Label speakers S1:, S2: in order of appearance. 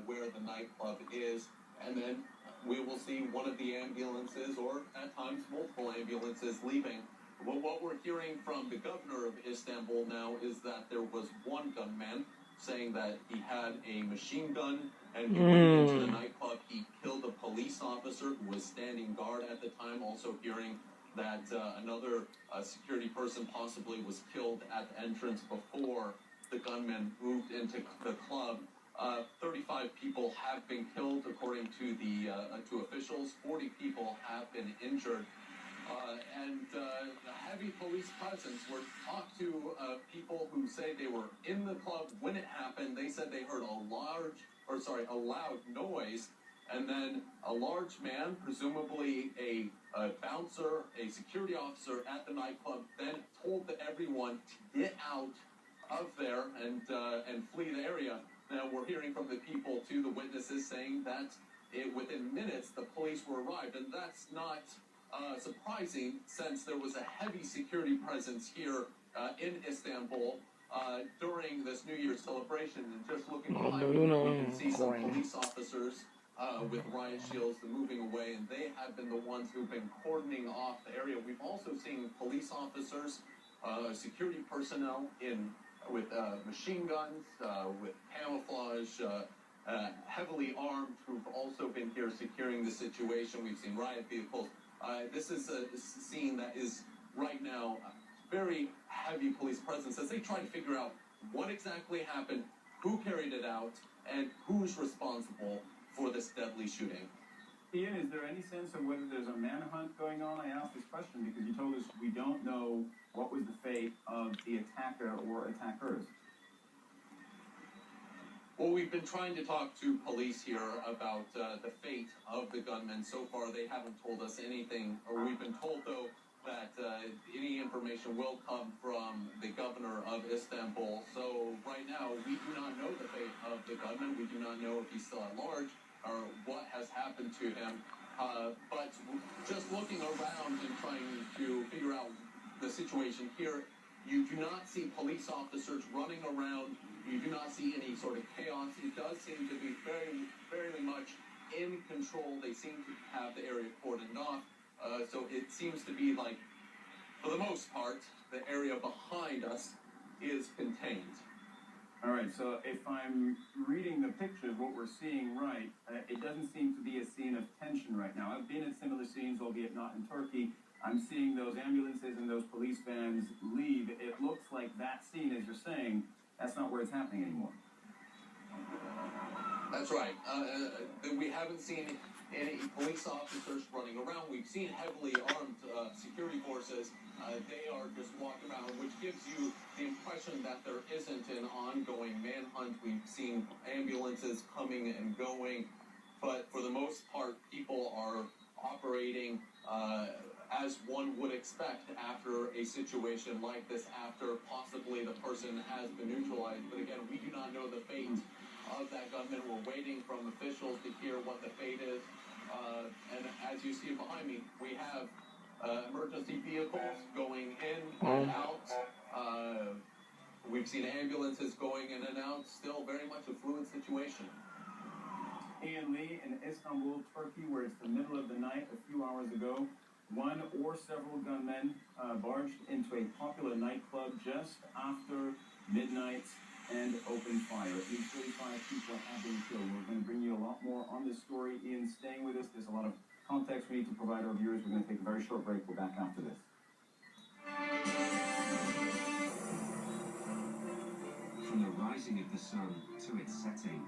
S1: where the nightclub is, and then we will see one of the ambulances, or at times multiple ambulances, leaving. Well, what we're hearing from the governor of Istanbul now is that there was one gunman saying that he had a machine gun and he went into the nightclub. He killed a police officer who was standing guard at the time. Also hearing that another security person possibly was killed at the entrance before the gunman moved into the club. 35 people have been killed, according to the to officials. 40 people have been injured. And a heavy police presence. We're talked to people who say they were in the club when it happened. They said they heard a loud noise, and then a large man, presumably a bouncer, a security officer at the nightclub, then told everyone to get out of there and flee the area. Now we're hearing from the people, too, the witnesses, saying that within minutes the police were arrived, and that's not surprising, since there was a heavy security presence here in Istanbul during this New Year's celebration. And just looking behind me, you can see some police officers with riot shields moving away, and they have been the ones who've been cordoning off the area. We've also seen police officers, security personnel with machine guns, with camouflage, heavily armed, who've also been here securing the situation. We've seen riot vehicles. This is a scene that is right now very heavy police presence as they try to figure out what exactly happened, who carried it out, and who's responsible for this deadly shooting.
S2: Ian, is there any sense of whether there's a manhunt going on? I asked this question because you told us we don't know what was the fate of the attacker or attackers.
S1: Well, we've been trying to talk to police here about the fate of the gunmen. So far, they haven't told us anything, or we've been told, though, that any information will come from the governor of Istanbul. So right now, we do not know the fate of the gunman. We do not know if he's still at large or what has happened to him. But just looking around and trying to figure out the situation here, you do not see police officers running around. You do not see any sort of chaos. It does seem to be very much in control. They seem to have the area cordoned off. So it seems to be like, for the most part, the area behind us is contained.
S2: All right, so if I'm reading the pictures, what we're seeing right, it doesn't seem to be a scene of tension right now. I've been in similar scenes, albeit not in Turkey. I'm seeing those ambulances and those police vans leave. It looks like that scene, as you're saying, that's not where it's happening anymore.
S1: That's right. We haven't seen any police officers running around. We've seen heavily armed security forces. They are just walking around, which gives you the impression that there isn't an ongoing manhunt. We've seen ambulances coming and going, but for the most part, people are operating as one would expect after a situation like this, after possibly the person has been neutralized. But again, we do not know the fate of that gunman. We're waiting from officials to hear what the fate is. And as you see behind me, we have emergency vehicles going in and out. We've seen ambulances going in and out. Still very much a fluid situation.
S2: Ian Lee in Istanbul, Turkey, where it's the middle of the night a few hours ago. One or several gunmen barged into a popular nightclub just after midnight and opened fire. At least 35 people have been killed. We're going to bring you a lot more on this story. Ian, staying with us. There's a lot of context we need to provide our viewers. We're going to take a very short break. We're back after this.
S3: From the rising of the sun to its setting.